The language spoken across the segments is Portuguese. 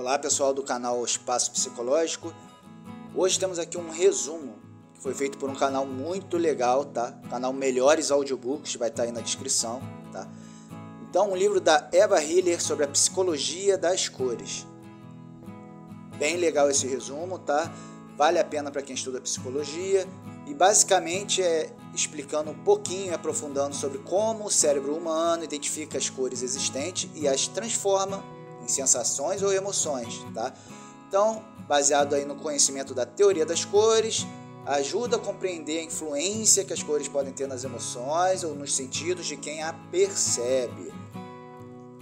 Olá pessoal do canal Espaço Psicológico. Hoje temos aqui um resumo que foi feito por um canal muito legal, tá? O canal Melhores Audiobooks, vai estar aí na descrição, tá? Então, um livro da Eva Hiller sobre a psicologia das cores. Bem legal esse resumo, tá? Vale a pena para quem estuda psicologia e basicamente é explicando um pouquinho, aprofundando sobre como o cérebro humano identifica as cores existentes e as transforma em sensações ou emoções, tá? Então, baseado aí no conhecimento da teoria das cores, ajuda a compreender a influência que as cores podem ter nas emoções ou nos sentidos de quem a percebe,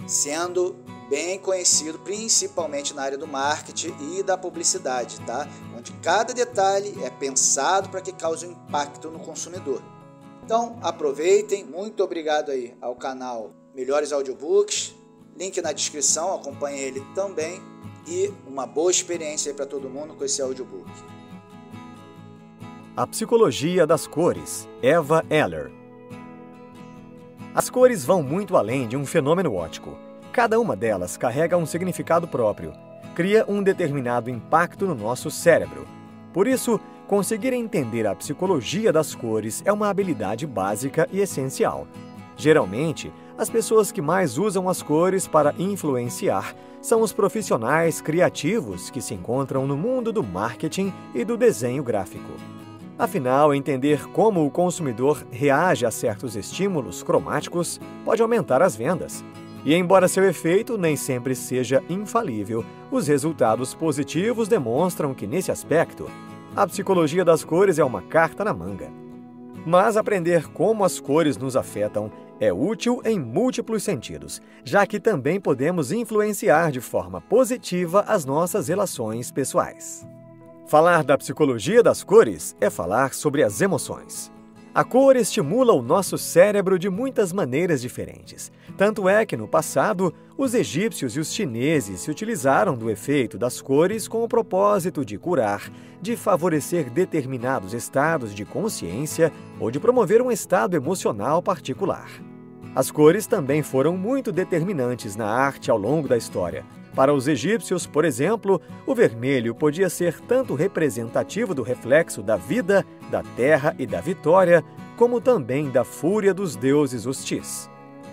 sendo bem conhecido principalmente na área do marketing e da publicidade, tá? Onde cada detalhe é pensado para que cause um impacto no consumidor. Então, aproveitem, muito obrigado aí ao canal Melhores Audiobooks, link na descrição, acompanhe ele também e uma boa experiência aí para todo mundo com esse audiobook. A Psicologia das Cores, Eva Hiller. As cores vão muito além de um fenômeno óptico. Cada uma delas carrega um significado próprio, cria um determinado impacto no nosso cérebro. Por isso, conseguir entender a psicologia das cores é uma habilidade básica e essencial. Geralmente, as pessoas que mais usam as cores para influenciar são os profissionais criativos que se encontram no mundo do marketing e do desenho gráfico. Afinal, entender como o consumidor reage a certos estímulos cromáticos pode aumentar as vendas. E embora seu efeito nem sempre seja infalível, os resultados positivos demonstram que, nesse aspecto, a psicologia das cores é uma carta na manga. Mas aprender como as cores nos afetam é útil em múltiplos sentidos, já que também podemos influenciar de forma positiva as nossas relações pessoais. Falar da psicologia das cores é falar sobre as emoções. A cor estimula o nosso cérebro de muitas maneiras diferentes. Tanto é que, no passado, os egípcios e os chineses se utilizaram do efeito das cores com o propósito de curar, de favorecer determinados estados de consciência ou de promover um estado emocional particular. As cores também foram muito determinantes na arte ao longo da história. Para os egípcios, por exemplo, o vermelho podia ser tanto representativo do reflexo da vida, da terra e da vitória, como também da fúria dos deuses hostis.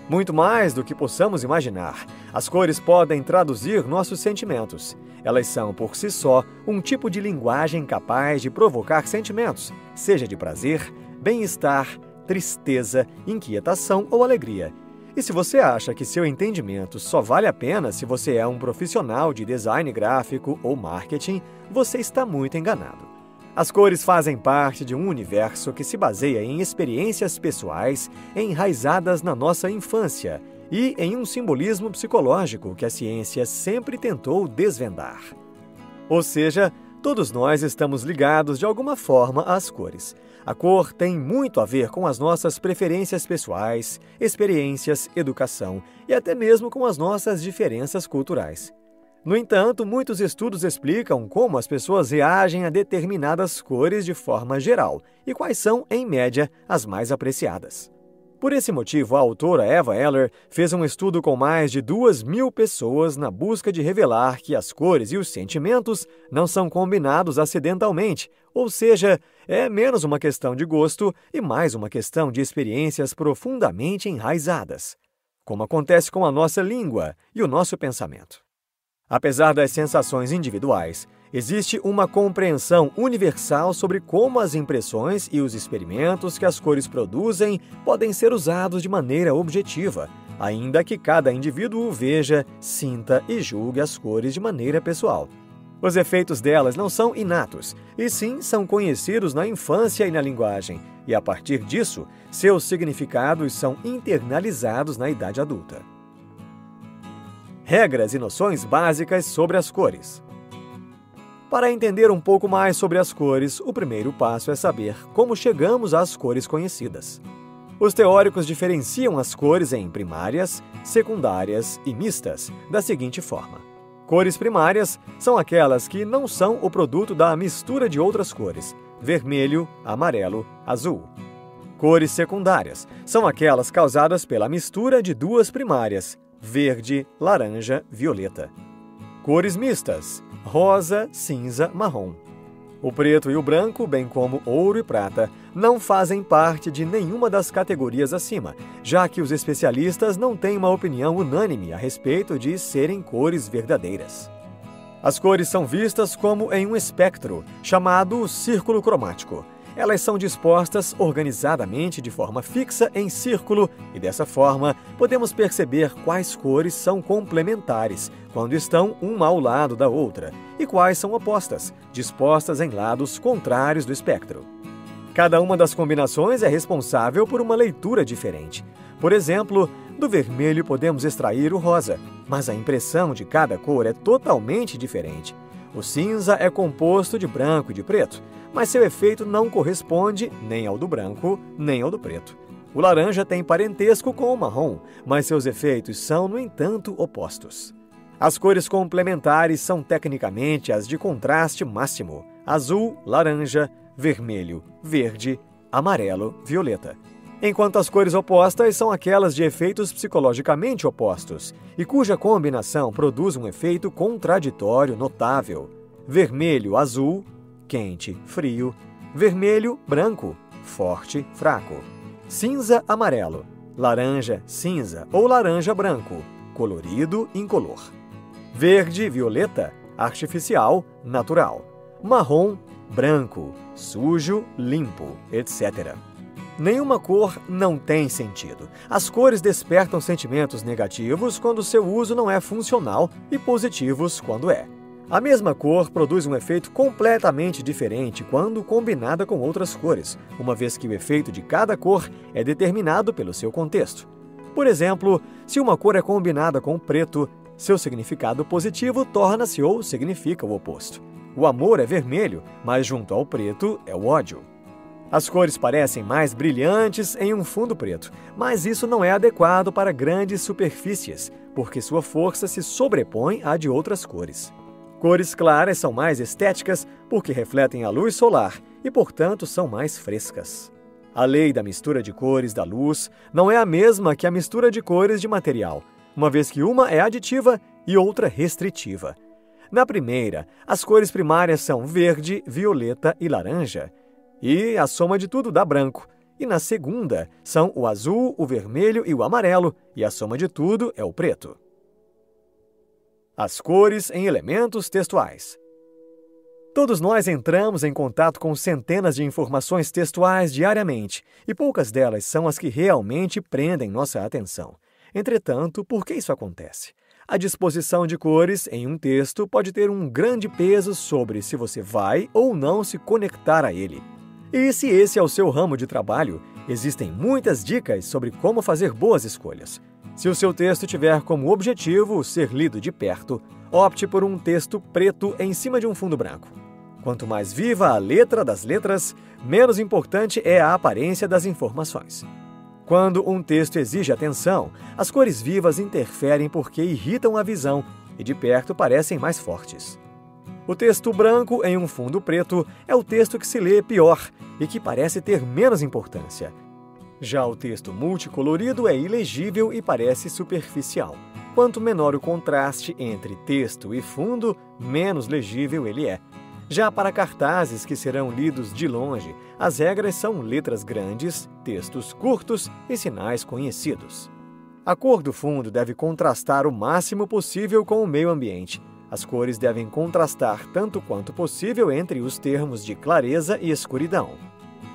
Muito mais do que possamos imaginar, as cores podem traduzir nossos sentimentos. Elas são, por si só, um tipo de linguagem capaz de provocar sentimentos, seja de prazer, bem-estar, tristeza, inquietação ou alegria. E se você acha que seu entendimento só vale a pena se você é um profissional de design gráfico ou marketing, você está muito enganado. As cores fazem parte de um universo que se baseia em experiências pessoais enraizadas na nossa infância e em um simbolismo psicológico que a ciência sempre tentou desvendar. Ou seja, todos nós estamos ligados de alguma forma às cores. A cor tem muito a ver com as nossas preferências pessoais, experiências, educação e até mesmo com as nossas diferenças culturais. No entanto, muitos estudos explicam como as pessoas reagem a determinadas cores de forma geral e quais são, em média, as mais apreciadas. Por esse motivo, a autora Eva Hiller fez um estudo com mais de 2.000 pessoas na busca de revelar que as cores e os sentimentos não são combinados acidentalmente, ou seja, é menos uma questão de gosto e mais uma questão de experiências profundamente enraizadas, como acontece com a nossa língua e o nosso pensamento. Apesar das sensações individuais, existe uma compreensão universal sobre como as impressões e os experimentos que as cores produzem podem ser usados de maneira objetiva, ainda que cada indivíduo veja, sinta e julgue as cores de maneira pessoal. Os efeitos delas não são inatos, e sim são conhecidos na infância e na linguagem, e a partir disso, seus significados são internalizados na idade adulta. Regras e noções básicas sobre as cores. Para entender um pouco mais sobre as cores, o primeiro passo é saber como chegamos às cores conhecidas. Os teóricos diferenciam as cores em primárias, secundárias e mistas da seguinte forma. Cores primárias são aquelas que não são o produto da mistura de outras cores, vermelho, amarelo, azul. Cores secundárias são aquelas causadas pela mistura de duas primárias, verde, laranja, violeta. Cores mistas: rosa, cinza, marrom. O preto e o branco, bem como ouro e prata, não fazem parte de nenhuma das categorias acima, já que os especialistas não têm uma opinião unânime a respeito de serem cores verdadeiras. As cores são vistas como em um espectro, chamado círculo cromático. Elas são dispostas organizadamente de forma fixa em círculo e, dessa forma, podemos perceber quais cores são complementares, quando estão uma ao lado da outra, e quais são opostas, dispostas em lados contrários do espectro. Cada uma das combinações é responsável por uma leitura diferente. Por exemplo, do vermelho podemos extrair o rosa, mas a impressão de cada cor é totalmente diferente. O cinza é composto de branco e de preto, mas seu efeito não corresponde nem ao do branco, nem ao do preto. O laranja tem parentesco com o marrom, mas seus efeitos são, no entanto, opostos. As cores complementares são tecnicamente as de contraste máximo: azul, laranja, vermelho, verde, amarelo, violeta. Enquanto as cores opostas são aquelas de efeitos psicologicamente opostos e cuja combinação produz um efeito contraditório notável: vermelho, azul, quente, frio; vermelho, branco, forte, fraco; cinza, amarelo; laranja, cinza ou laranja, branco, colorido, incolor; verde, violeta, artificial, natural; marrom, branco, sujo, limpo, etc. Nenhuma cor não tem sentido. As cores despertam sentimentos negativos quando seu uso não é funcional e positivos quando é. A mesma cor produz um efeito completamente diferente quando combinada com outras cores, uma vez que o efeito de cada cor é determinado pelo seu contexto. Por exemplo, se uma cor é combinada com o preto, seu significado positivo torna-se ou significa o oposto. O amor é vermelho, mas junto ao preto é o ódio. As cores parecem mais brilhantes em um fundo preto, mas isso não é adequado para grandes superfícies, porque sua força se sobrepõe à de outras cores. Cores claras são mais estéticas porque refletem a luz solar e, portanto, são mais frescas. A lei da mistura de cores da luz não é a mesma que a mistura de cores de material, uma vez que uma é aditiva e outra restritiva. Na primeira, as cores primárias são verde, violeta e laranja, e a soma de tudo dá branco. E na segunda, são o azul, o vermelho e o amarelo, e a soma de tudo é o preto. As cores em elementos textuais. Todos nós entramos em contato com centenas de informações textuais diariamente, e poucas delas são as que realmente prendem nossa atenção. Entretanto, por que isso acontece? A disposição de cores em um texto pode ter um grande peso sobre se você vai ou não se conectar a ele. E se esse é o seu ramo de trabalho, existem muitas dicas sobre como fazer boas escolhas. Se o seu texto tiver como objetivo ser lido de perto, opte por um texto preto em cima de um fundo branco. Quanto mais viva a letra das letras, menos importante é a aparência das informações. Quando um texto exige atenção, as cores vivas interferem porque irritam a visão e de perto parecem mais fortes. O texto branco em um fundo preto é o texto que se lê pior e que parece ter menos importância. Já o texto multicolorido é ilegível e parece superficial. Quanto menor o contraste entre texto e fundo, menos legível ele é. Já para cartazes que serão lidos de longe, as regras são letras grandes, textos curtos e sinais conhecidos. A cor do fundo deve contrastar o máximo possível com o meio ambiente. As cores devem contrastar tanto quanto possível entre os termos de clareza e escuridão.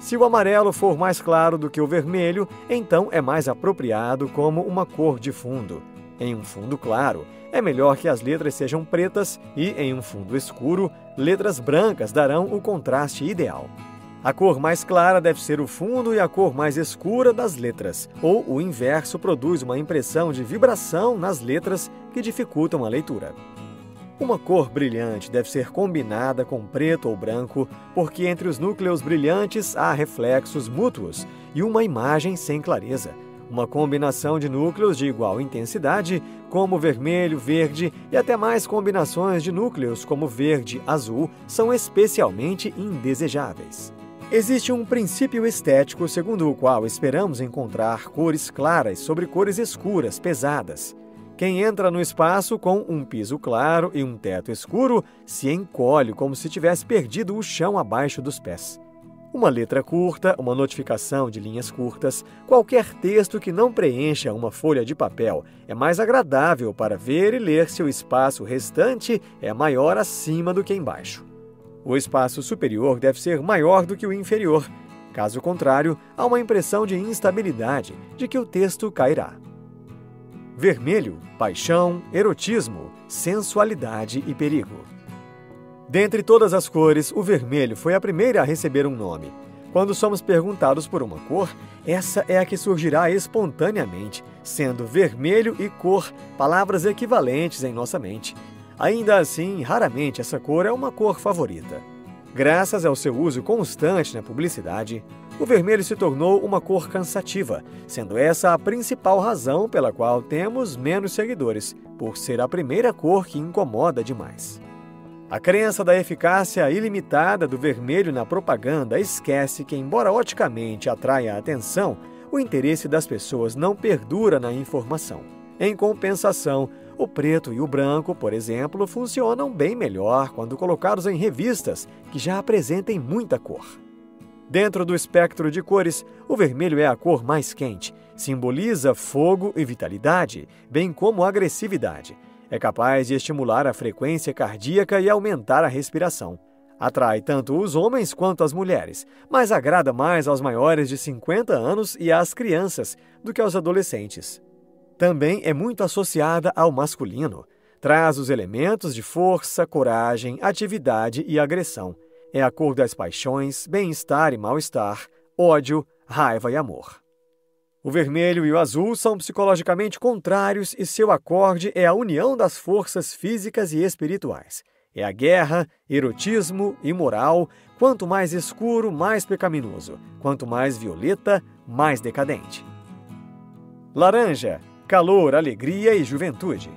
Se o amarelo for mais claro do que o vermelho, então é mais apropriado como uma cor de fundo. Em um fundo claro, é melhor que as letras sejam pretas e, em um fundo escuro, letras brancas darão o contraste ideal. A cor mais clara deve ser o fundo e a cor mais escura das letras, ou o inverso produz uma impressão de vibração nas letras que dificultam a leitura. Uma cor brilhante deve ser combinada com preto ou branco, porque entre os núcleos brilhantes há reflexos mútuos e uma imagem sem clareza. Uma combinação de núcleos de igual intensidade, como vermelho, verde e até mais combinações de núcleos como verde, azul, são especialmente indesejáveis. Existe um princípio estético segundo o qual esperamos encontrar cores claras sobre cores escuras, pesadas. Quem entra no espaço com um piso claro e um teto escuro se encolhe como se tivesse perdido o chão abaixo dos pés. Uma letra curta, uma notificação de linhas curtas, qualquer texto que não preencha uma folha de papel é mais agradável para ver e ler se o espaço restante é maior acima do que embaixo. O espaço superior deve ser maior do que o inferior. Caso contrário, há uma impressão de instabilidade, de que o texto cairá. Vermelho, paixão, erotismo, sensualidade e perigo. Dentre todas as cores, o vermelho foi a primeira a receber um nome. Quando somos perguntados por uma cor, essa é a que surgirá espontaneamente, sendo vermelho e cor palavras equivalentes em nossa mente. Ainda assim, raramente essa cor é uma cor favorita. Graças ao seu uso constante na publicidade, o vermelho se tornou uma cor cansativa, sendo essa a principal razão pela qual temos menos seguidores, por ser a primeira cor que incomoda demais. A crença da eficácia ilimitada do vermelho na propaganda esquece que, embora oticamente atraia a atenção, o interesse das pessoas não perdura na informação. Em compensação, o preto e o branco, por exemplo, funcionam bem melhor quando colocados em revistas que já apresentem muita cor. Dentro do espectro de cores, o vermelho é a cor mais quente, simboliza fogo e vitalidade, bem como agressividade. É capaz de estimular a frequência cardíaca e aumentar a respiração. Atrai tanto os homens quanto as mulheres, mas agrada mais aos maiores de 50 anos e às crianças do que aos adolescentes. Também é muito associada ao masculino. Traz os elementos de força, coragem, atividade e agressão. É a cor das paixões, bem-estar e mal-estar, ódio, raiva e amor. O vermelho e o azul são psicologicamente contrários e seu acorde é a união das forças físicas e espirituais. É a guerra, erotismo e moral. Quanto mais escuro, mais pecaminoso. Quanto mais violeta, mais decadente. Laranja, calor, alegria e juventude.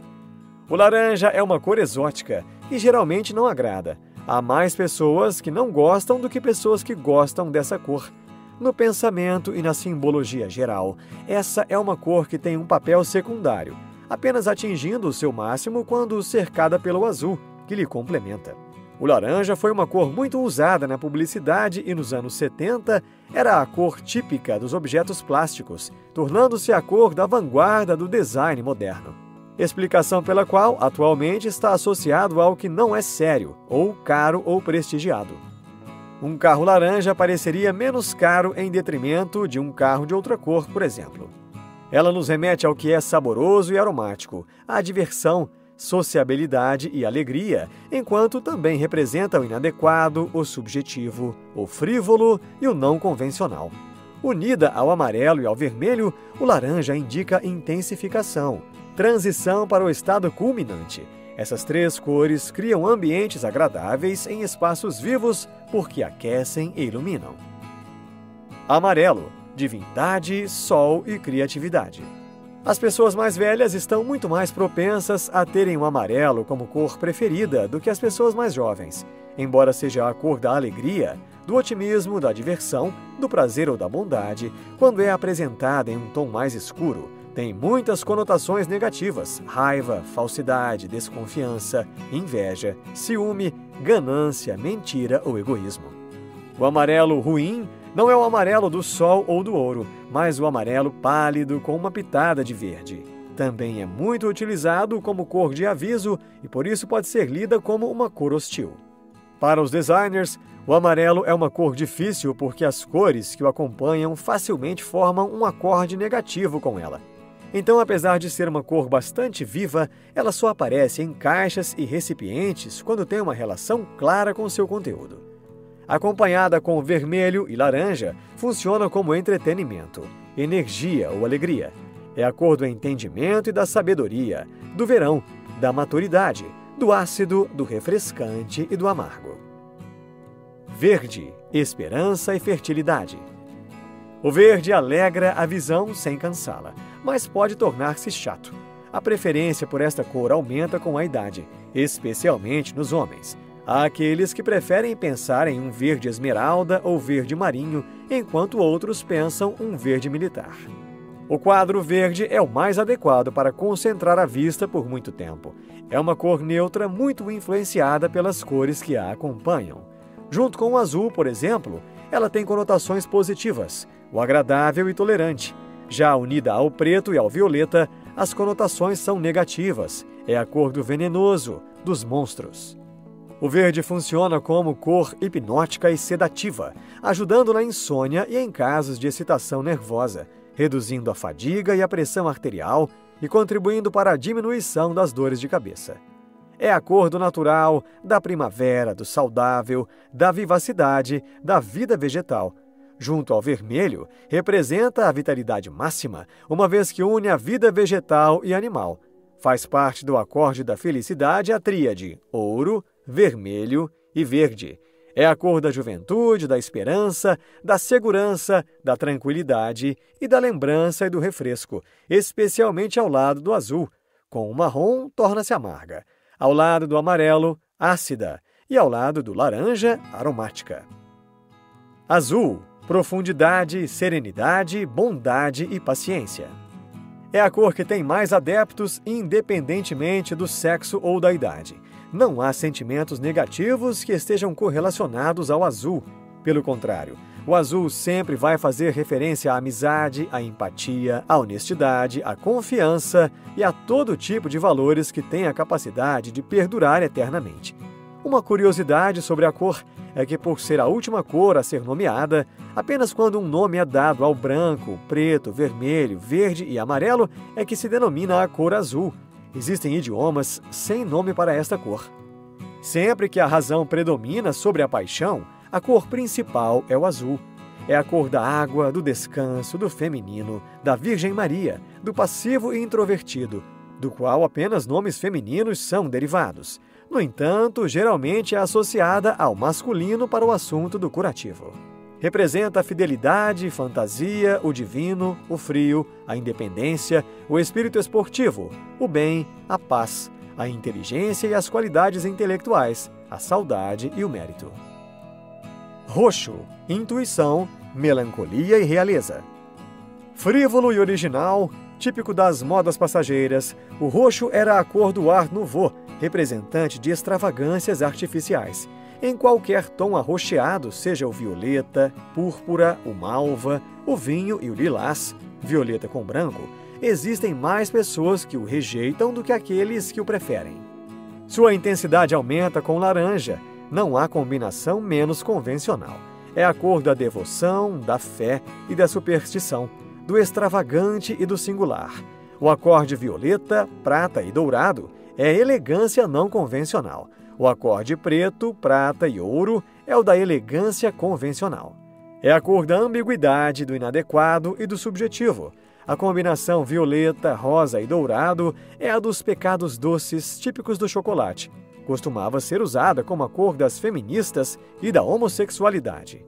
O laranja é uma cor exótica e geralmente não agrada. Há mais pessoas que não gostam do que pessoas que gostam dessa cor. No pensamento e na simbologia geral, essa é uma cor que tem um papel secundário, apenas atingindo o seu máximo quando cercada pelo azul, que lhe complementa. O laranja foi uma cor muito usada na publicidade e nos anos 70 era a cor típica dos objetos plásticos, tornando-se a cor da vanguarda do design moderno. Explicação pela qual atualmente está associado ao que não é sério, ou caro ou prestigiado. Um carro laranja pareceria menos caro em detrimento de um carro de outra cor, por exemplo. Ela nos remete ao que é saboroso e aromático, à diversão, sociabilidade e alegria, enquanto também representa o inadequado, o subjetivo, o frívolo e o não convencional. Unida ao amarelo e ao vermelho, o laranja indica intensificação, transição para o estado culminante. Essas três cores criam ambientes agradáveis em espaços vivos porque aquecem e iluminam. Amarelo, divindade, sol e criatividade. As pessoas mais velhas estão muito mais propensas a terem o amarelo como cor preferida do que as pessoas mais jovens. Embora seja a cor da alegria, do otimismo, da diversão, do prazer ou da bondade, quando é apresentada em um tom mais escuro, tem muitas conotações negativas: raiva, falsidade, desconfiança, inveja, ciúme, ganância, mentira ou egoísmo. O amarelo ruim não é o amarelo do sol ou do ouro, mas o amarelo pálido com uma pitada de verde. Também é muito utilizado como cor de aviso e por isso pode ser lida como uma cor hostil. Para os designers, o amarelo é uma cor difícil porque as cores que o acompanham facilmente formam um acorde negativo com ela. Então, apesar de ser uma cor bastante viva, ela só aparece em caixas e recipientes quando tem uma relação clara com seu conteúdo. Acompanhada com vermelho e laranja, funciona como entretenimento, energia ou alegria. É a cor do entendimento e da sabedoria, do verão, da maturidade, do ácido, do refrescante e do amargo. Verde, esperança e fertilidade. O verde alegra a visão sem cansá-la, mas pode tornar-se chato. A preferência por esta cor aumenta com a idade, especialmente nos homens. Há aqueles que preferem pensar em um verde esmeralda ou verde marinho, enquanto outros pensam um verde militar. O quadro verde é o mais adequado para concentrar a vista por muito tempo. É uma cor neutra muito influenciada pelas cores que a acompanham. Junto com o azul, por exemplo, ela tem conotações positivas, o agradável e tolerante. Já unida ao preto e ao violeta, as conotações são negativas. É a cor do venenoso, dos monstros. O verde funciona como cor hipnótica e sedativa, ajudando na insônia e em casos de excitação nervosa, reduzindo a fadiga e a pressão arterial e contribuindo para a diminuição das dores de cabeça. É a cor do natural, da primavera, do saudável, da vivacidade, da vida vegetal. Junto ao vermelho, representa a vitalidade máxima, uma vez que une a vida vegetal e animal. Faz parte do acorde da felicidade a tríade ouro, vermelho e verde. É a cor da juventude, da esperança, da segurança, da tranquilidade e da lembrança e do refresco, especialmente ao lado do azul. Com o marrom, torna-se amarga. Ao lado do amarelo, ácida. E ao lado do laranja, aromática. Azul, profundidade, serenidade, bondade e paciência. É a cor que tem mais adeptos independentemente do sexo ou da idade. Não há sentimentos negativos que estejam correlacionados ao azul. Pelo contrário, o azul sempre vai fazer referência à amizade, à empatia, à honestidade, à confiança e a todo tipo de valores que têm a capacidade de perdurar eternamente. Uma curiosidade sobre a cor é que, por ser a última cor a ser nomeada, apenas quando um nome é dado ao branco, preto, vermelho, verde e amarelo é que se denomina a cor azul. Existem idiomas sem nome para esta cor. Sempre que a razão predomina sobre a paixão, a cor principal é o azul. É a cor da água, do descanso, do feminino, da Virgem Maria, do passivo e introvertido, do qual apenas nomes femininos são derivados. No entanto, geralmente é associada ao masculino para o assunto do curativo. Representa a fidelidade, fantasia, o divino, o frio, a independência, o espírito esportivo, o bem, a paz, a inteligência e as qualidades intelectuais, a saudade e o mérito. Roxo, intuição, melancolia e realeza. Frívolo e original, típico das modas passageiras, o roxo era a cor do Art Nouveau, representante de extravagâncias artificiais. Em qualquer tom arroxeado, seja o violeta, púrpura, o malva, o vinho e o lilás, violeta com branco, existem mais pessoas que o rejeitam do que aqueles que o preferem. Sua intensidade aumenta com laranja, não há combinação menos convencional. É a cor da devoção, da fé e da superstição, do extravagante e do singular. O acorde violeta, prata e dourado é elegância não convencional. O acorde preto, prata e ouro é o da elegância convencional. É a cor da ambiguidade, do inadequado e do subjetivo. A combinação violeta, rosa e dourado é a dos pecados doces típicos do chocolate. Costumava ser usada como a cor das feministas e da homossexualidade.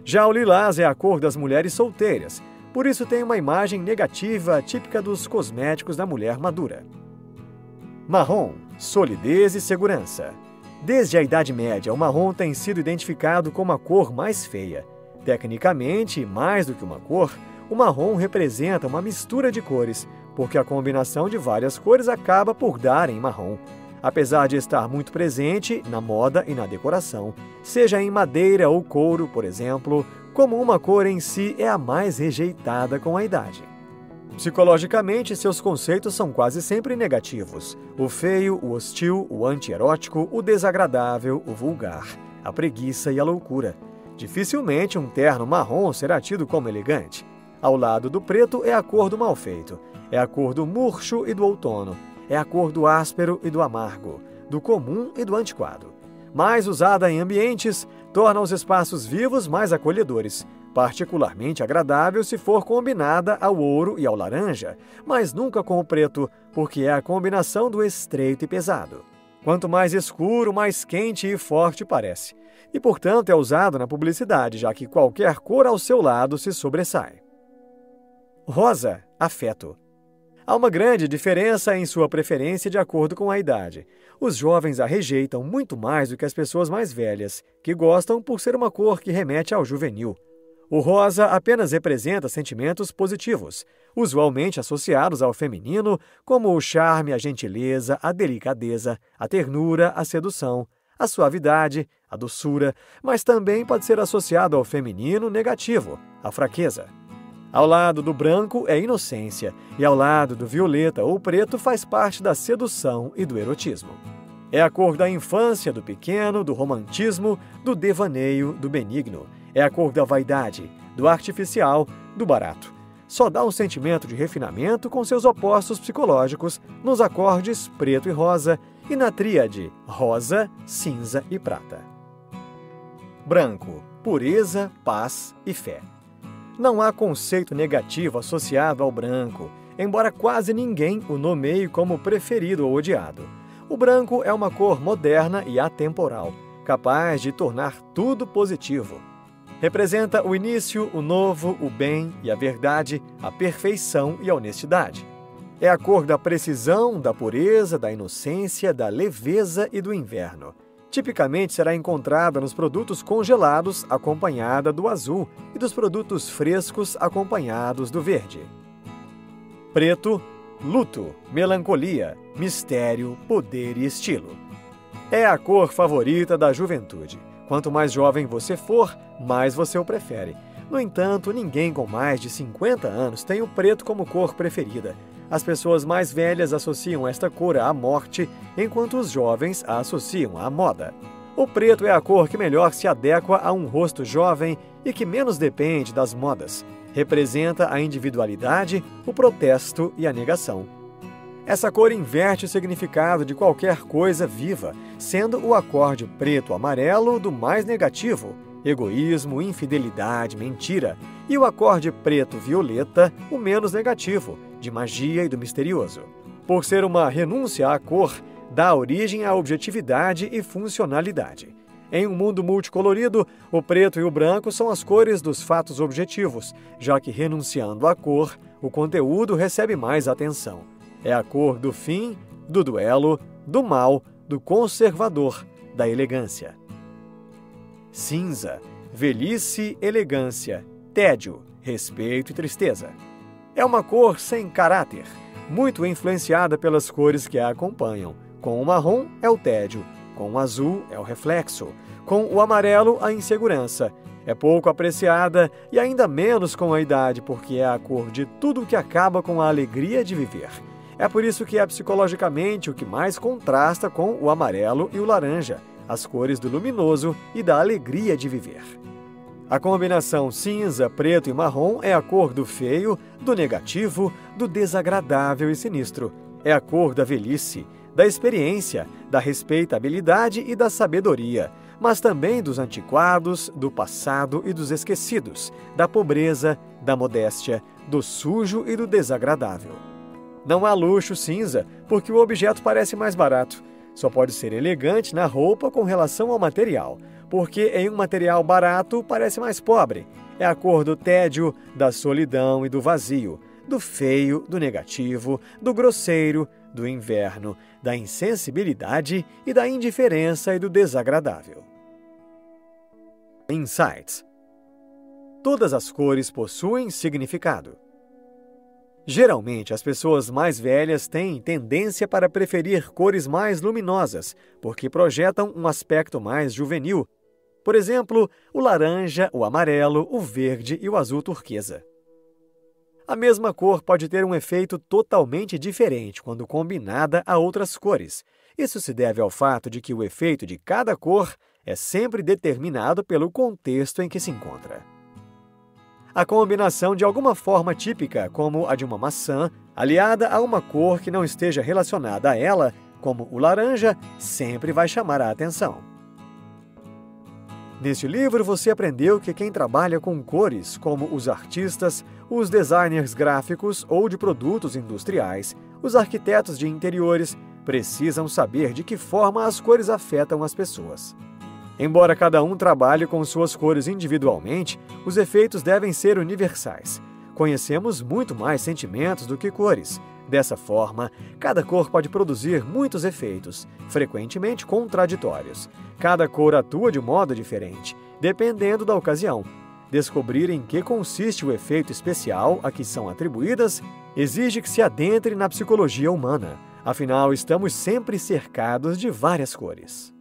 Já o lilás é a cor das mulheres solteiras, por isso tem uma imagem negativa típica dos cosméticos da mulher madura. Marrom, solidez e segurança. Desde a Idade Média, o marrom tem sido identificado como a cor mais feia. Tecnicamente, mais do que uma cor, o marrom representa uma mistura de cores, porque a combinação de várias cores acaba por dar em marrom. Apesar de estar muito presente na moda e na decoração, seja em madeira ou couro, por exemplo, como uma cor em si é a mais rejeitada com a idade. Psicologicamente, seus conceitos são quase sempre negativos. O feio, o hostil, o antierótico, o desagradável, o vulgar, a preguiça e a loucura. Dificilmente um terno marrom será tido como elegante. Ao lado do preto é a cor do mal feito, é a cor do murcho e do outono, é a cor do áspero e do amargo, do comum e do antiquado. Mais usada em ambientes, torna os espaços vivos mais acolhedores, particularmente agradável se for combinada ao ouro e ao laranja, mas nunca com o preto, porque é a combinação do estreito e pesado. Quanto mais escuro, mais quente e forte parece, e portanto é usado na publicidade, já que qualquer cor ao seu lado se sobressai. Rosa, afeto. Há uma grande diferença em sua preferência de acordo com a idade. Os jovens a rejeitam muito mais do que as pessoas mais velhas, que gostam por ser uma cor que remete ao juvenil. O rosa apenas representa sentimentos positivos, usualmente associados ao feminino, como o charme, a gentileza, a delicadeza, a ternura, a sedução, a suavidade, a doçura, mas também pode ser associado ao feminino negativo, a fraqueza. Ao lado do branco é inocência, e ao lado do violeta ou preto faz parte da sedução e do erotismo. É a cor da infância, do pequeno, do romantismo, do devaneio, do benigno. É a cor da vaidade, do artificial, do barato. Só dá um sentimento de refinamento com seus opostos psicológicos nos acordes preto e rosa e na tríade rosa, cinza e prata. Branco, pureza, paz e fé. Não há conceito negativo associado ao branco, embora quase ninguém o nomeie como preferido ou odiado. O branco é uma cor moderna e atemporal, capaz de tornar tudo positivo. Representa o início, o novo, o bem e a verdade, a perfeição e a honestidade. É a cor da precisão, da pureza, da inocência, da leveza e do inverno. Tipicamente será encontrada nos produtos congelados, acompanhada do azul, e dos produtos frescos, acompanhados do verde. Preto, luto, melancolia, mistério, poder e estilo. É a cor favorita da juventude. Quanto mais jovem você for, mais você o prefere. No entanto, ninguém com mais de 50 anos tem o preto como cor preferida. As pessoas mais velhas associam esta cor à morte, enquanto os jovens a associam à moda. O preto é a cor que melhor se adequa a um rosto jovem e que menos depende das modas. Representa a individualidade, o protesto e a negação. Essa cor inverte o significado de qualquer coisa viva, sendo o acorde preto-amarelo do mais negativo, egoísmo, infidelidade, mentira, e o acorde preto-violeta, o menos negativo, de magia e do misterioso. Por ser uma renúncia à cor, dá origem à objetividade e funcionalidade. Em um mundo multicolorido, o preto e o branco são as cores dos fatos objetivos, já que renunciando à cor, o conteúdo recebe mais atenção. É a cor do fim, do duelo, do mal, do conservador, da elegância. Cinza, velhice, elegância, tédio, respeito e tristeza. É uma cor sem caráter, muito influenciada pelas cores que a acompanham. Com o marrom é o tédio, com o azul é o reflexo, com o amarelo a insegurança. É pouco apreciada e ainda menos com a idade, porque é a cor de tudo que acaba com a alegria de viver. É por isso que é psicologicamente o que mais contrasta com o amarelo e o laranja, as cores do luminoso e da alegria de viver. A combinação cinza, preto e marrom é a cor do feio, do negativo, do desagradável e sinistro. É a cor da velhice, da experiência, da respeitabilidade e da sabedoria, mas também dos antiquados, do passado e dos esquecidos, da pobreza, da modéstia, do sujo e do desagradável. Não há luxo cinza, porque o objeto parece mais barato. Só pode ser elegante na roupa com relação ao material, porque em um material barato parece mais pobre. É a cor do tédio, da solidão e do vazio, do feio, do negativo, do grosseiro, do inverno, da insensibilidade e da indiferença e do desagradável. Insights. Todas as cores possuem significado. Geralmente, as pessoas mais velhas têm tendência para preferir cores mais luminosas, porque projetam um aspecto mais juvenil. Por exemplo, o laranja, o amarelo, o verde e o azul turquesa. A mesma cor pode ter um efeito totalmente diferente quando combinada a outras cores. Isso se deve ao fato de que o efeito de cada cor é sempre determinado pelo contexto em que se encontra. A combinação de alguma forma típica, como a de uma maçã, aliada a uma cor que não esteja relacionada a ela, como o laranja, sempre vai chamar a atenção. Neste livro, você aprendeu que quem trabalha com cores, como os artistas, os designers gráficos ou de produtos industriais, os arquitetos de interiores, precisam saber de que forma as cores afetam as pessoas. Embora cada um trabalhe com suas cores individualmente, os efeitos devem ser universais. Conhecemos muito mais sentimentos do que cores. Dessa forma, cada cor pode produzir muitos efeitos, frequentemente contraditórios. Cada cor atua de modo diferente, dependendo da ocasião. Descobrir em que consiste o efeito especial a que são atribuídas exige que se adentre na psicologia humana. Afinal, estamos sempre cercados de várias cores.